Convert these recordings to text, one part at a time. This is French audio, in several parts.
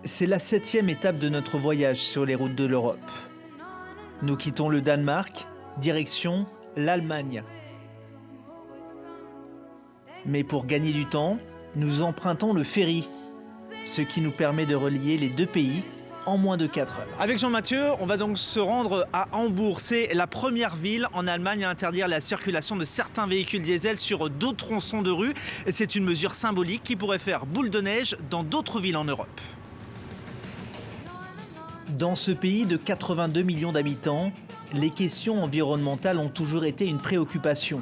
C'est la 7e étape de notre voyage sur les routes de l'Europe. Nous quittons le Danemark, direction l'Allemagne. Mais pour gagner du temps, nous empruntons le ferry, ce qui nous permet de relier les deux pays en moins de 4 heures. Avec Jean-Mathieu, on va donc se rendre à Hambourg. C'est la première ville en Allemagne à interdire la circulation de certains véhicules diesel sur d'autres tronçons de rue. Et c'est une mesure symbolique qui pourrait faire boule de neige dans d'autres villes en Europe. Dans ce pays de 82 millions d'habitants, les questions environnementales ont toujours été une préoccupation.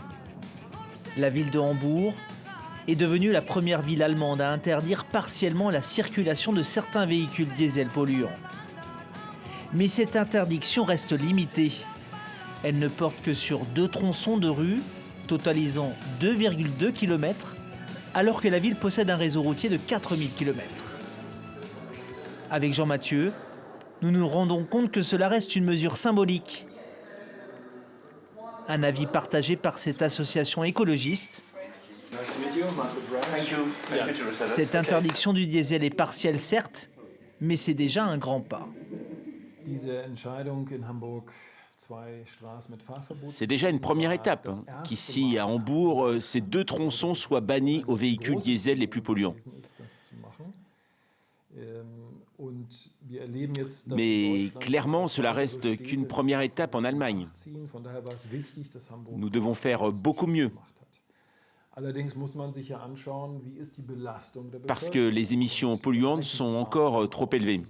La ville de Hambourg est devenue la première ville allemande à interdire partiellement la circulation de certains véhicules diesel polluants. Mais cette interdiction reste limitée. Elle ne porte que sur 2 tronçons de rue, totalisant 2,2 km, alors que la ville possède un réseau routier de 4000 km. Avec Jean-Mathieu, nous nous rendons compte que cela reste une mesure symbolique. Un avis partagé par cette association écologiste. Cette interdiction du diesel est partielle, certes, mais c'est déjà un grand pas. C'est déjà une première étape, qu'ici, à Hambourg, ces 2 tronçons soient bannis aux véhicules diesel les plus polluants. Mais clairement, cela reste qu'une première étape en Allemagne. Nous devons faire beaucoup mieux. Parce que les émissions polluantes sont encore trop élevées.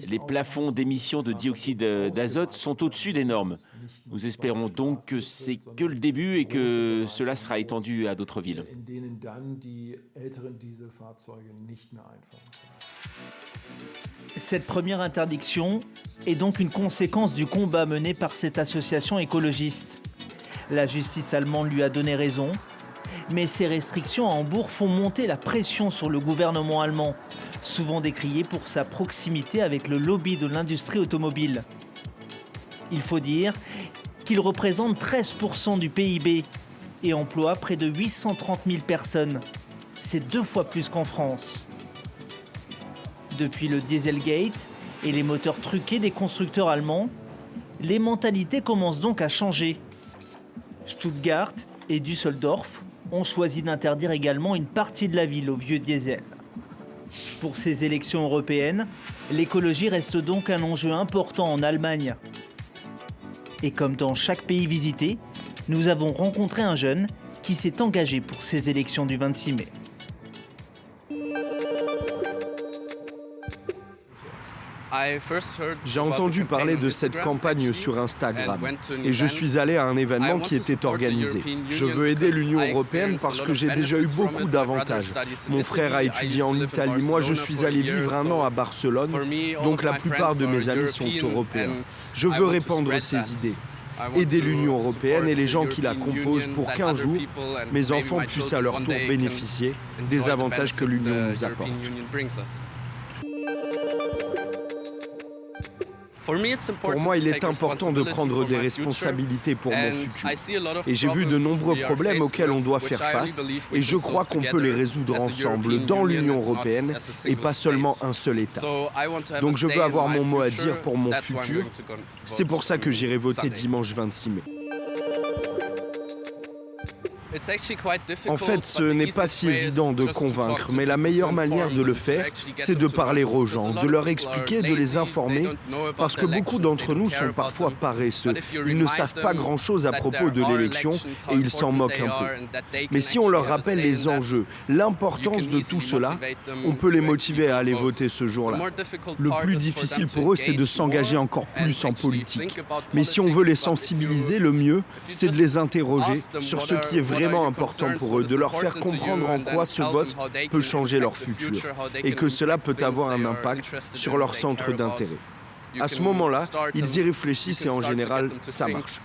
Les plafonds d'émissions de dioxyde d'azote sont au-dessus des normes. Nous espérons donc que c'est que le début et que cela sera étendu à d'autres villes. Cette première interdiction est donc une conséquence du combat mené par cette association écologiste. La justice allemande lui a donné raison, mais ces restrictions à Hambourg font monter la pression sur le gouvernement allemand, souvent décrié pour sa proximité avec le lobby de l'industrie automobile. Il faut dire qu'il représente 13% du PIB et emploie près de 830 000 personnes. C'est 2 fois plus qu'en France. Depuis le Dieselgate et les moteurs truqués des constructeurs allemands, les mentalités commencent donc à changer. Stuttgart et Düsseldorf ont choisi d'interdire également une partie de la ville aux vieux diesel. Pour ces élections européennes, l'écologie reste donc un enjeu important en Allemagne. Et comme dans chaque pays visité, nous avons rencontré un jeune qui s'est engagé pour ces élections du 26 mai. J'ai entendu parler de cette campagne sur Instagram et je suis allé à un événement qui était organisé. Je veux aider l'Union européenne parce que j'ai déjà eu beaucoup d'avantages. Mon frère a étudié en Italie, moi je suis allé vivre 1 an à Barcelone, donc la plupart de mes amis sont européens. Je veux répandre ces idées, aider l'Union européenne et les gens qui la composent pour qu'un jour, mes enfants puissent à leur tour bénéficier des avantages que l'Union nous apporte. Pour moi, il est important de prendre des responsabilités pour mon futur. Et j'ai vu de nombreux problèmes auxquels on doit faire face, et je crois qu'on peut les résoudre ensemble dans l'Union européenne et pas seulement un seul État. Donc je veux avoir mon mot à dire pour mon futur. C'est pour ça que j'irai voter dimanche 26 mai. En fait, ce n'est pas si évident de convaincre, mais la meilleure manière de le faire, c'est de parler aux gens, de leur expliquer, de les informer, parce que beaucoup d'entre nous sont parfois paresseux. Ils ne savent pas grand-chose à propos de l'élection et ils s'en moquent un peu. Mais si on leur rappelle les enjeux, l'importance de tout cela, on peut les motiver à aller voter ce jour-là. Le plus difficile pour eux, c'est de s'engager encore plus en politique. Mais si on veut les sensibiliser, le mieux, c'est de les interroger sur ce qui est vraiment important pour eux, de leur faire comprendre en quoi ce vote peut changer leur futur et que cela peut avoir un impact sur leur centre d'intérêt. À ce moment-là, ils y réfléchissent et en général, ça marche.